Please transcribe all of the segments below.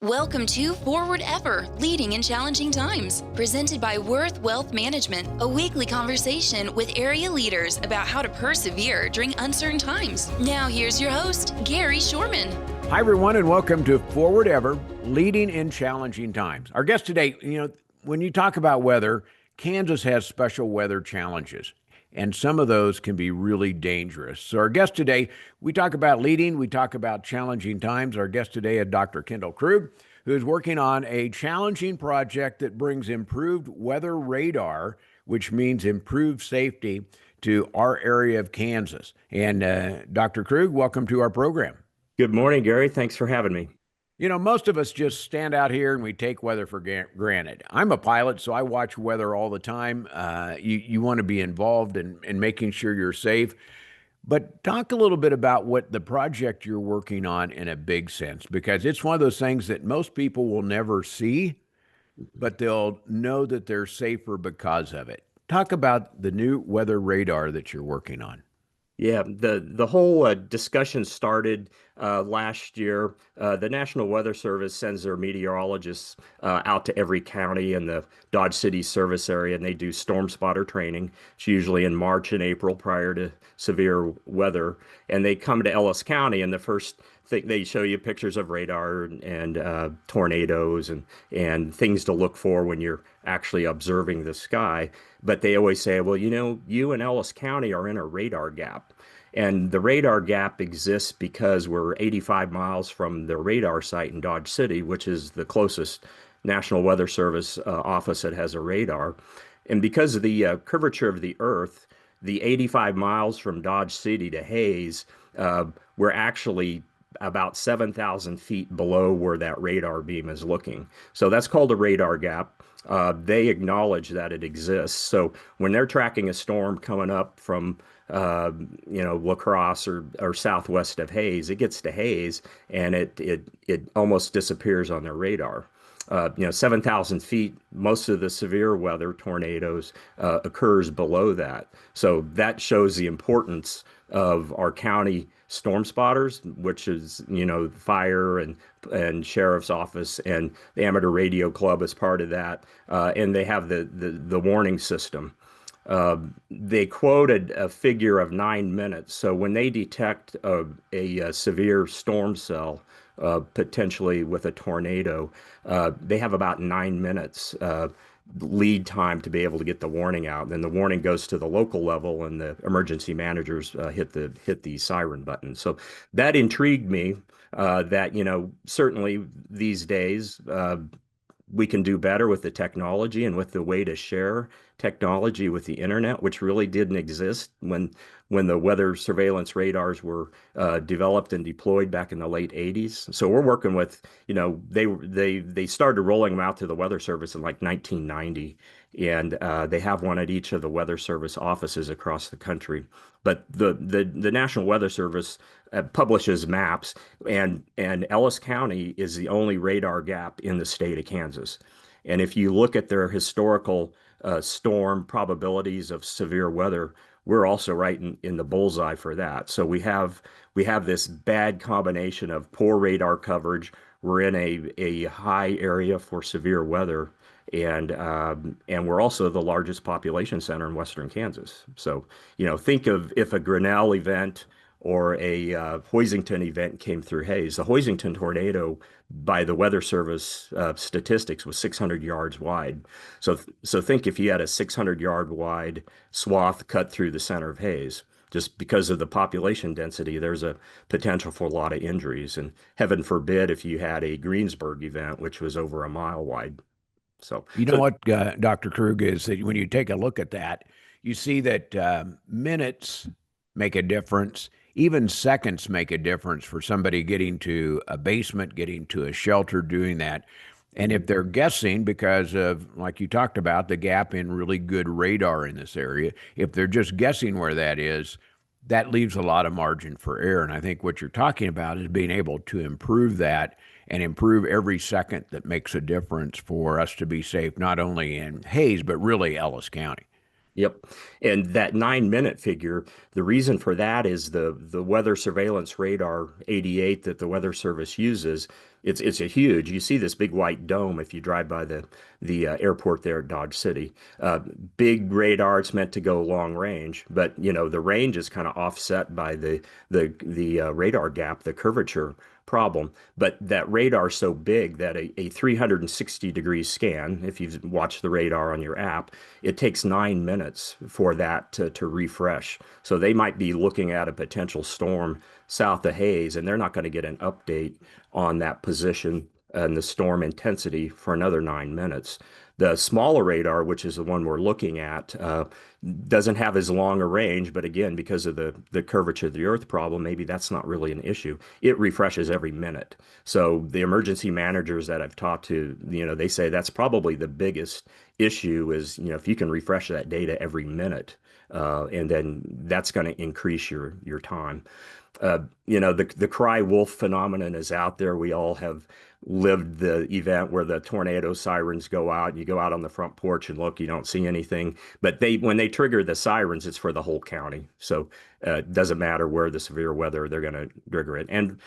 Welcome to Forward Ever, Leading in Challenging Times, presented by Worth Wealth Management, a weekly conversation with area leaders about how to persevere during uncertain times. Now here's your host, Gary Shorman. Hi, everyone, and welcome to Forward Ever, Leading in Challenging Times. Our guest today, when you talk about weather, Kansas has special weather challenges, and some of those can be really dangerous. So our guest today, we talk about leading, we talk about challenging times. Our guest today is Dr. Kendall Krug, who is working on a challenging project that brings improved weather radar, which means improved safety to our area of Kansas. And Dr. Krug, welcome to our program. Good morning, Gary. Thanks for having me. You know, most of us just stand out here and we take weather for granted. I'm a pilot, so I watch weather all the time. You want to be involved in making sure you're safe. But talk a little bit about what the project you're working on in a big sense, because it's one of those things that most people will never see, but they'll know that they're safer because of it. Talk about the new weather radar that you're working on. Yeah, the whole discussion started last year. The National Weather Service sends their meteorologists out to every county in the Dodge City service area, and they do storm spotter training. It's usually in March and April prior to severe weather. And they come to Ellis County, and the first thing they show you pictures of radar and tornadoes and things to look for when you're actually observing the sky. But they always say, well, you and Ellis County are in a radar gap. And the radar gap exists because we're 85 miles from the radar site in Dodge City, which is the closest National Weather Service office that has a radar. And because of the curvature of the Earth, the 85 miles from Dodge City to Hayes, we're actually about 7,000 feet below where that radar beam is looking. So that's called a radar gap. They acknowledge that it exists. So when they're tracking a storm coming up from La Crosse or southwest of Hayes, it gets to Hayes and it almost disappears on their radar. 7,000 feet, most of the severe weather, tornadoes, occurs below that. So that shows the importance of our county storm spotters, which is, fire and sheriff's office, and the amateur radio club is part of that. And they have the warning system. They quoted a figure of 9 minutes. So when they detect a severe storm cell, potentially with a tornado, they have about 9 minutes lead time to be able to get the warning out. Then the warning goes to the local level, and the emergency managers hit the siren button. So that intrigued me. That certainly these days we can do better with the technology and with the way to share technology with the internet, which really didn't exist when the weather surveillance radars were developed and deployed back in the late 80s. So we're working with, they started rolling them out to the Weather Service in like 1990, and they have one at each of the Weather Service offices across the country. But the National Weather Service publishes maps, and Ellis County is the only radar gap in the state of Kansas. And if you look at their historical storm probabilities of severe weather, we're also right in the bullseye for that. So we have this bad combination of poor radar coverage. We're in a high area for severe weather, and we're also the largest population center in western Kansas. So think of if a Grinnell event or a Hoisington event came through Hayes. The Hoisington tornado, by the Weather Service statistics, was 600 yards wide. So think if you had a 600-yard wide swath cut through the center of Hayes. Just because of the population density, there's a potential for a lot of injuries. And heaven forbid if you had a Greensburg event, which was over a mile wide. So what, Dr. Krug, is that when you take a look at that, you see that minutes make a difference. Even seconds make a difference for somebody getting to a basement, getting to a shelter, doing that. And if they're guessing because of, like you talked about, the gap in really good radar in this area, if they're just guessing where that is, that leaves a lot of margin for error. And I think what you're talking about is being able to improve that and improve every second that makes a difference for us to be safe, not only in Hayes, but really Ellis County. Yep. And that 9 minute figure, the reason for that is the weather surveillance radar 88 that the Weather Service uses. It's a huge. You see this big white dome if you drive by the airport there at Dodge City. Uh, Big radar. It's meant to go long range, but the range is kind of offset by the radar gap, the curvature problem. But that radar is so big that a 360-degree scan, if you've watched the radar on your app, it takes 9 minutes for that to refresh. So they might be looking at a potential storm south of Hayes, and they're not going to get an update on that position and the storm intensity for another 9 minutes. The smaller radar, which is the one we're looking at, doesn't have as long a range, but again, because of the curvature of the Earth problem, maybe that's not really an issue. It refreshes every minute. So the emergency managers that I've talked to, they say that's probably the biggest issue is, if you can refresh that data every minute, and then that's going to increase your time. The cry wolf phenomenon is out there. We all have lived the event where the tornado sirens go out and you go out on the front porch and look, you don't see anything. But when they trigger the sirens, it's for the whole county. So it doesn't matter where the severe weather, they're going to trigger it. And,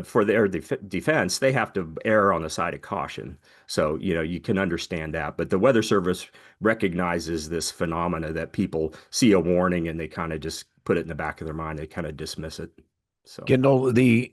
for their defense, they have to err on the side of caution. So, you can understand that. But the Weather Service recognizes this phenomena that people see a warning and they kind of just put it in the back of their mind. They kind of dismiss it. So, Kendall, the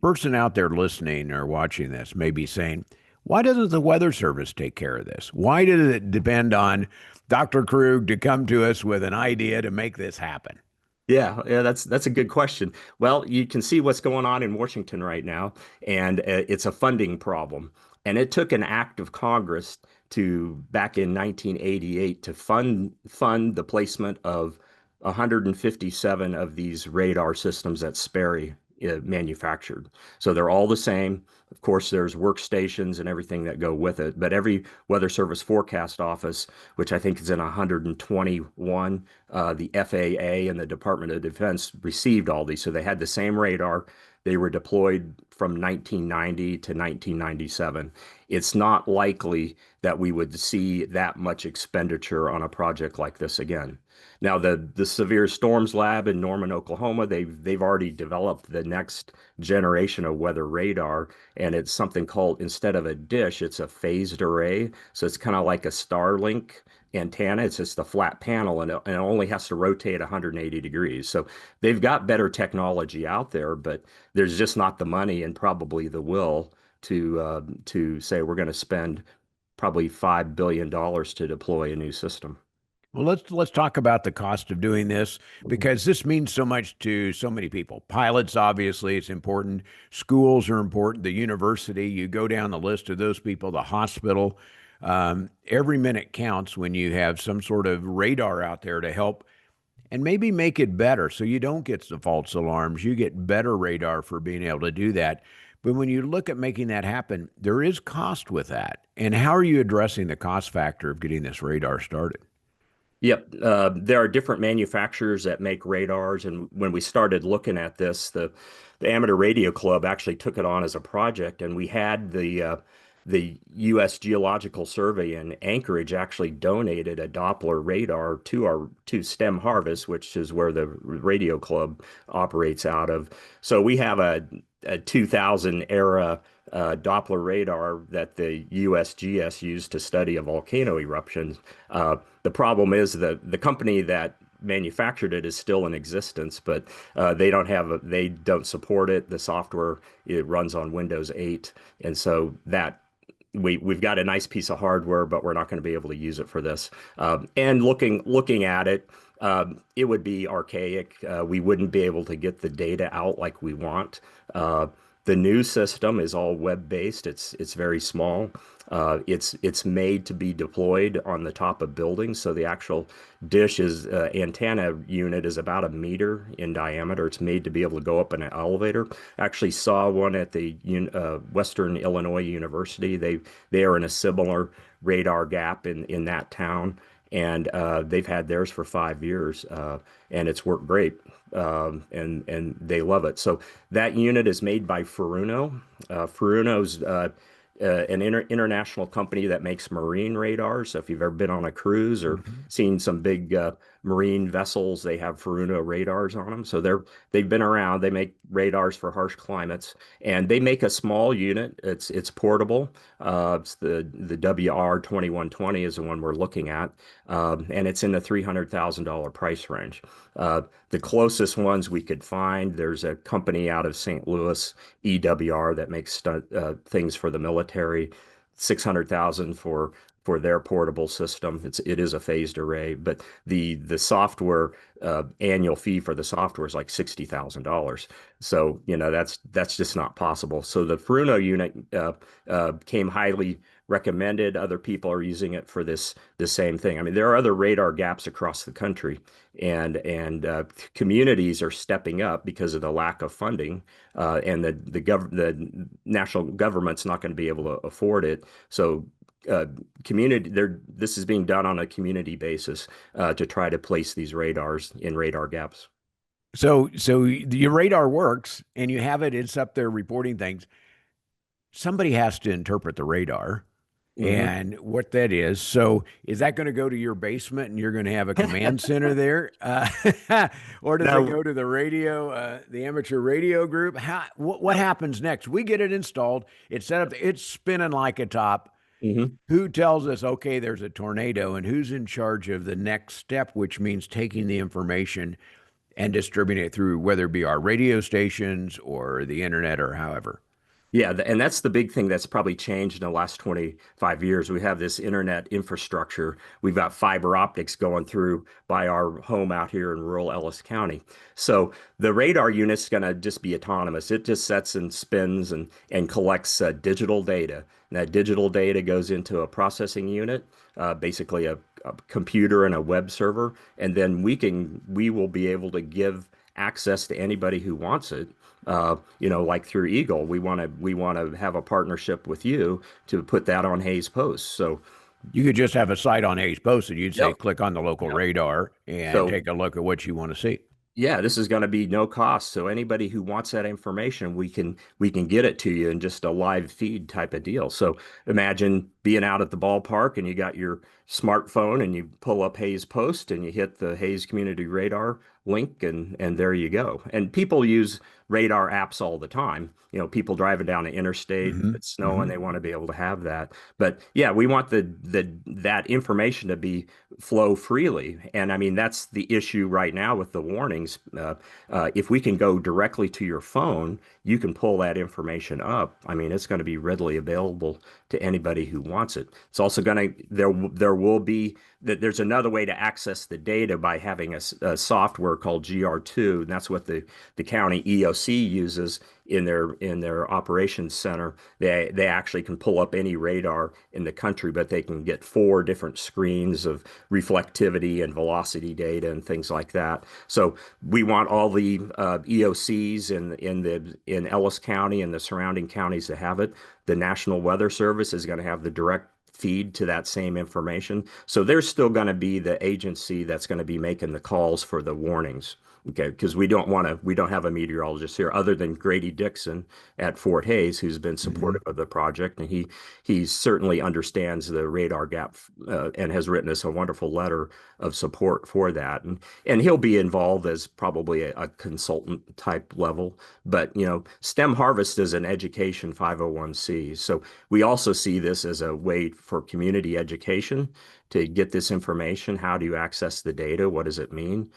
person out there listening or watching this may be saying, why doesn't the Weather Service take care of this? Why did it depend on Dr. Krug to come to us with an idea to make this happen? yeah, that's a good question. Well, you can see what's going on in Washington right now, and it's a funding problem. And it took an act of Congress to back in 1988 to fund the placement of 157 of these radar systems that Sperry manufactured. So they're all the same. Of course, there's workstations and everything that go with it, but every Weather Service forecast office, which I think is in 121, the FAA and the Department of Defense received all these. So they had the same radar. They were deployed from 1990 to 1997. It's not likely that we would see that much expenditure on a project like this again. Now, the Severe Storms Lab in Norman, Oklahoma, they've already developed the next generation of weather radar, and it's something called, instead of a dish, it's a phased array. So it's kind of like a Starlink antenna. It's just a flat panel, and it only has to rotate 180 degrees. So they've got better technology out there, but there's just not the money and probably the will to say we're going to spend probably $5 billion to deploy a new system. Well, let's talk about the cost of doing this because this means so much to so many people. Pilots, obviously, it's important. Schools are important. The university, you go down the list of those people, the hospital. Every minute counts when you have some sort of radar out there to help and maybe make it better so you don't get the false alarms. You get better radar for being able to do that. But when you look at making that happen, there is cost with that. And how are you addressing the cost factor of getting this radar started? Yep. There are different manufacturers that make radars. And when we started looking at this, the Amateur Radio Club actually took it on as a project. And we had the U.S. Geological Survey in Anchorage actually donated a Doppler radar to STEM Harvest, which is where the radio club operates out of. So we have a 2000 era Doppler radar that the USGS used to study a volcano eruption. The problem is that the company that manufactured it is still in existence, but they don't support it. The software, it runs on Windows 8, and so that we've got a nice piece of hardware, but we're not going to be able to use it for this. And looking at it, it would be archaic. We wouldn't be able to get the data out like we want. The new system is all web-based. It's very small. It's made to be deployed on the top of buildings. So the actual dish is antenna unit is about a meter in diameter. It's made to be able to go up in an elevator. Actually saw one at the Western Illinois University. They are in a similar radar gap in that town, and they've had theirs for 5 years, and it's worked great. And they love it. So that unit is made by Furuno. Furuno's an international company that makes marine radars. So if you've ever been on a cruise or Mhm. seen some big marine vessels, they have Furuno radars on them. So they've been around. They make radars for harsh climates, and they make a small unit. It's portable. It's the WR2120 is the one we're looking at, and it's in the $300,000 price range. The closest ones we could find, there's a company out of St. Louis, EWR, that makes things for the military, 600,000 for their portable system. It is a phased array, but the software annual fee for the software is like $60,000. So that's just not possible. So the Furuno unit came highly recommended. Other people are using it for the same thing. I mean, there are other radar gaps across the country, and communities are stepping up because of the lack of funding, and the national government's not going to be able to afford it. So community there this is being done on a community basis to try to place these radars in radar gaps. So your radar works, and you have it. It's up there reporting things. Somebody has to interpret the radar Hmm. and what that is. So is that going to go to your basement and you're going to have a command center there? Or does it Now, go to the radio, the amateur radio group? What happens next? We get it installed. It's set up. It's spinning like a top. mhm. Who tells us, okay, there's a tornado, and who's in charge of the next step, which means taking the information and distributing it through, whether it be our radio stations or the internet or however? Yeah, and that's the big thing that's probably changed in the last 25 years. We have this internet infrastructure. We've got fiber optics going through by our home out here in rural Ellis County. So the radar unit's going to just be autonomous. It just sets and spins and collects digital data. And that digital data goes into a processing unit, basically a computer and a web server, and then we will be able to give access to anybody who wants it. Like through Eagle, we want to have a partnership with you to put that on Hayes Post. So, You could just have a site on A's Posted. You'd say, yep, click on the local yep. radar and So take a look at what you want to see. yeah, this is going to be no cost. So anybody who wants that information, we can get it to you in just a live feed type of deal. So imagine being out at the ballpark and you got your smartphone and you pull up Hayes Post and you hit the Hayes Community Radar link, and there you go. And people use radar apps all the time. People driving down the interstate, if Hmm. it's snowing, Hmm. they want to be able to have that. But yeah, we want that information to be flow freely. And I mean, that's the issue right now with the warnings. If we can go directly to your phone, you can pull that information up. I mean, it's going to be readily available to anybody who wants it. It's also going to, there will be, that there's another way to access the data by having a software called GR2, and that's what the county EOC uses in their operations center. They actually can pull up any radar in the country, but they can get 4 different screens of reflectivity and velocity data and things like that. So we want all the EOCs in Ellis County and the surrounding counties to have it. The National Weather Service is going to have the direct feed to that same information. So there's still going to be the agency that's going to be making the calls for the warnings. Okay, because we don't have a meteorologist here other than Grady Dixon at Fort Hayes, who's been Hmm. supportive of the project, and he certainly understands the radar gap, and has written us a wonderful letter of support for that, and he'll be involved as probably a consultant type level. But STEM Harvest is an education 501c, so we also see this as a way for community education to get this information. How do you access the data? What does it mean?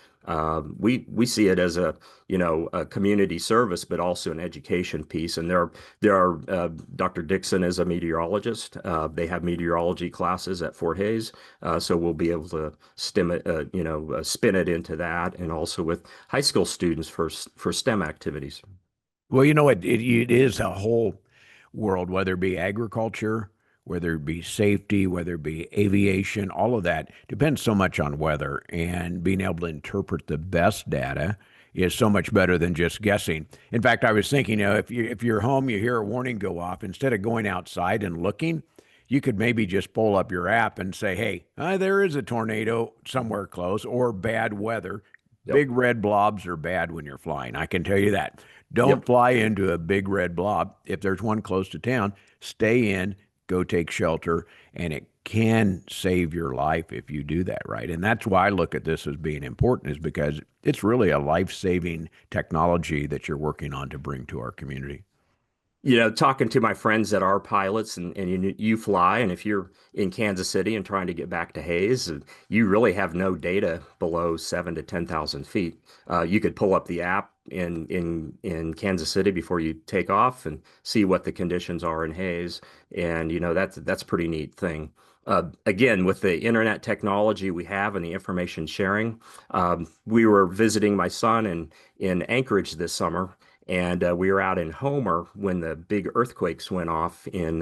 We see it as a community service, but also an education piece. And there are Dr. Dixon is a meteorologist. They have meteorology classes at Fort Hayes, so we'll be able to spin it into that, and also with high school students for STEM activities. Well, you know, it is a whole world, whether it be agriculture, whether it be safety, whether it be aviation, all of that depends so much on weather. And being able to interpret the best data is so much better than just guessing. In fact, I was thinking, if you're home, you hear a warning go off, instead of going outside and looking, you could maybe just pull up your app and say, hey, there is a tornado somewhere close or bad weather. Yep. Big red blobs are bad when you're flying. I can tell you that. Don't Yep. fly into a big red blob. If there's one close to town, stay in, go take shelter, and it can save your life if you do that right. And that's why I look at this as being important, is because it's really a life-saving technology that you're working on to bring to our community. Talking to my friends that are pilots and you fly, and if you're in Kansas City and trying to get back to Hayes, you really have no data below 7 to 10,000 feet. You could pull up the app in Kansas City before you take off and see what the conditions are in Hayes, and that's a pretty neat thing. Again, with the internet technology we have and the information sharing, we were visiting my son in Anchorage this summer, and we were out in Homer when the big earthquakes went off in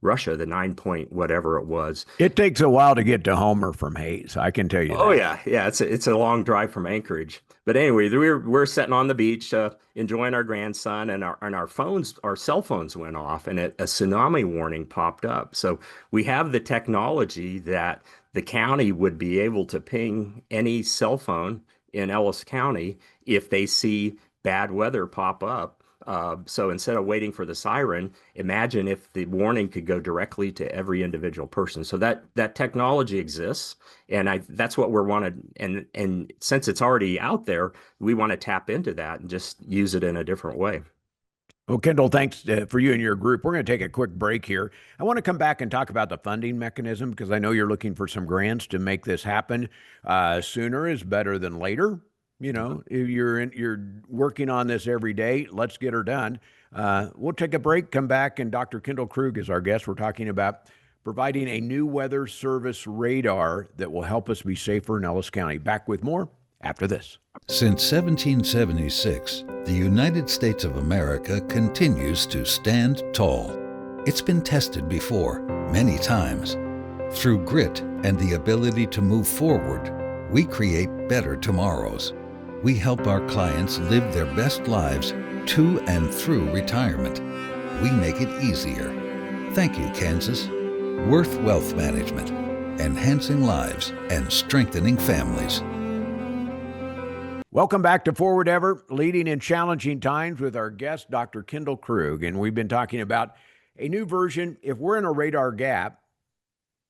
Russia, the 9 point whatever it was. It takes a while to get to Homer from Hayes. I can tell you Oh that. yeah, yeah. It's a long drive from Anchorage. But anyway, we're sitting on the beach, enjoying our grandson, and our cell phones went off, and a tsunami warning popped up. So we have the technology that the county would be able to ping any cell phone in Ellis County if they see bad weather pop up. So instead of waiting for the siren, imagine if the warning could go directly to every individual person. So that technology exists, and that's what we're wanted. And since it's already out there, we want to tap into that and just use it in a different way. Well, Kendall, thanks for you and your group. We're going to take a quick break here. I want to come back and talk about the funding mechanism because I know you're looking for some grants to make this happen. Sooner is better than later. If you're working on this every day, let's get her done. We'll take a break, come back, and Dr. Kendall Krug is our guest. We're talking about providing a new weather service radar that will help us be safer in Ellis County. Back with more after this. Since 1776, the United States of America continues to stand tall. It's been tested before, many times. Through grit and the ability to move forward, we create better tomorrows. We help our clients live their best lives to and through retirement. We make it easier. Thank you, Kansas. Worth Wealth Management, enhancing lives and strengthening families. Welcome back to Forward Ever, leading in challenging times with our guest, Dr. Kendall Krug. And we've been talking about a new version. If we're in a radar gap,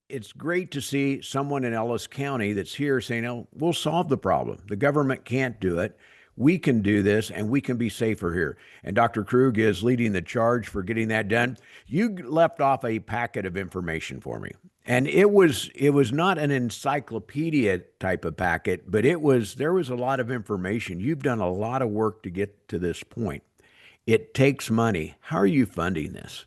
it's great to see someone in Ellis County that's here saying, oh, we'll solve the problem. The government can't do it. We can do this, and we can be safer here. And Dr. Krug is leading the charge for getting that done. You left off a packet of information for me. And it was not an encyclopedia type of packet, but there was a lot of information. You've done a lot of work to get to this point. It takes money. How are you funding this?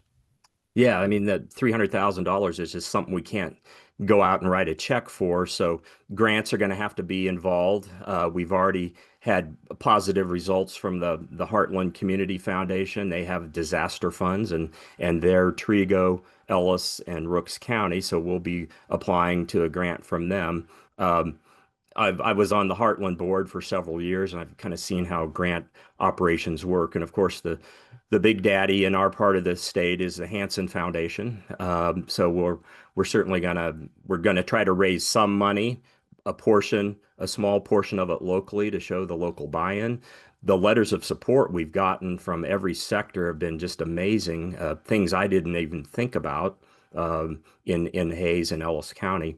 Yeah, I mean, that $300,000 is just something we can't go out and write a check for. So grants are going to have to be involved. We've already had positive results from the Heartland Community Foundation. They have disaster funds, and they're Trigo, Ellis, and Rooks County. So we'll be applying to a grant from them. I was on the Heartland board for several years, and I've kind of seen how grant operations work. And of course, the big daddy in our part of the state is the Hansen Foundation. So we're certainly gonna try to raise some money, a small portion of it locally to show the local buy-in. The letters of support we've gotten from every sector have been just amazing. Things I didn't even think about in Hayes and Ellis County.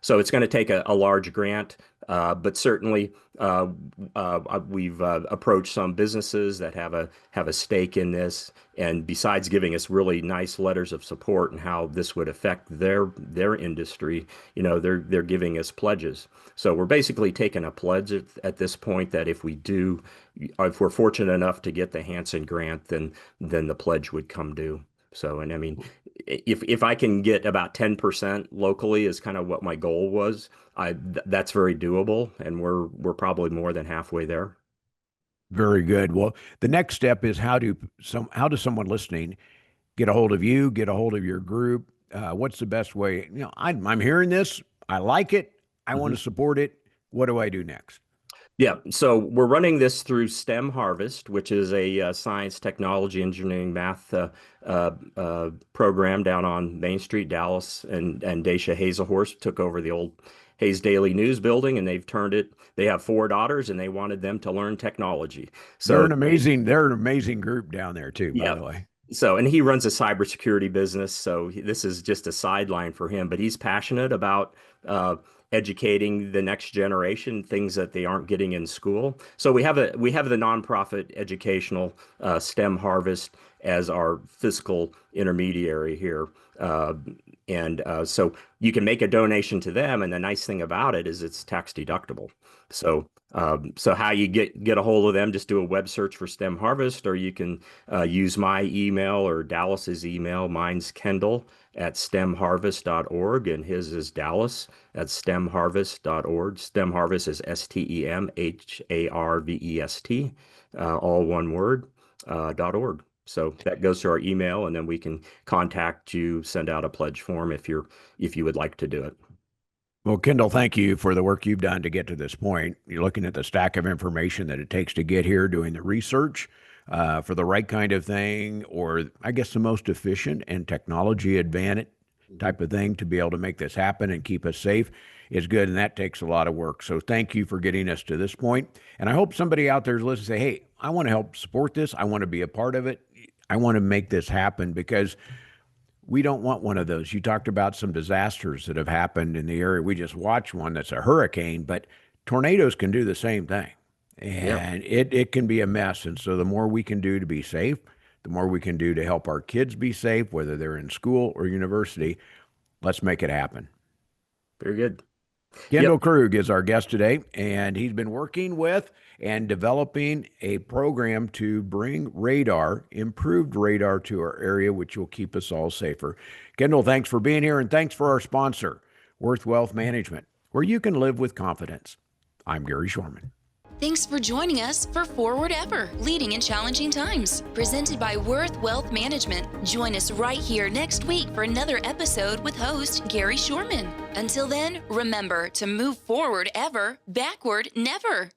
So it's going to take a large grant, but certainly we've approached some businesses that have a stake in this, and besides giving us really nice letters of support and how this would affect their industry, they're giving us pledges. So we're basically taking a pledge at this point that if we're fortunate enough to get the Hansen grant, then the pledge would come due. So, and I mean, if I can get about 10% locally is kind of what my goal was, that's very doable, and we're probably more than halfway there. Very good. Well, the next step is how does someone listening get a hold of you, get a hold of your group? What's the best way? I'm hearing this. I like it. I want to support it. What do I do next? Yeah, so we're running this through STEM Harvest, which is a science, technology, engineering, math program down on Main Street. Dallas and Dacia Hazelhorse took over the old Hayes Daily News building, and they have 4 daughters, and they wanted them to learn technology. They're So an amazing group down there too, by yeah. the way. So, and he runs a cybersecurity business. So this is just a sideline for him, but he's passionate about educating the next generation, things that they aren't getting in school. So we have the nonprofit educational STEM Harvest as our fiscal intermediary here. So you can make a donation to them, and the nice thing about it is it's tax deductible. So how you get a hold of them, just do a web search for STEM Harvest, or you can use my email or Dallas's email. Mine's Kendall at stemharvest.org, and his is Dallas at stemharvest.org. STEM Harvest is STEMHARVEST, all one word, .org. So that goes to our email, and then we can contact you, send out a pledge form if you would like to do it. Well, Kendall, thank you for the work you've done to get to this point. You're looking at the stack of information that it takes to get here, doing the research for the right kind of thing, or I guess the most efficient and technology advantage type of thing to be able to make this happen and keep us safe is good. And that takes a lot of work. So thank you for getting us to this point. And I hope somebody out there is listening and say, hey, I want to help support this. I want to be a part of it. I want to make this happen, because we don't want one of those. You talked about some disasters that have happened in the area. We just watched one that's a hurricane, but tornadoes can do the same thing. And it can be a mess. And so the more we can do to be safe, the more we can do to help our kids be safe, whether they're in school or university, let's make it happen. Very good. Kendall Krug is our guest today, and he's been working with and developing a program to bring improved radar to our area, which will keep us all safer. Kendall, thanks for being here, and thanks for our sponsor, Worth Wealth Management, where you can live with confidence. I'm Gary Shorman. Thanks for joining us for Forward Ever, Leading in Challenging Times, presented by Worth Wealth Management. Join us right here next week for another episode with host Gary Shorman. Until then, remember to move forward ever, backward never.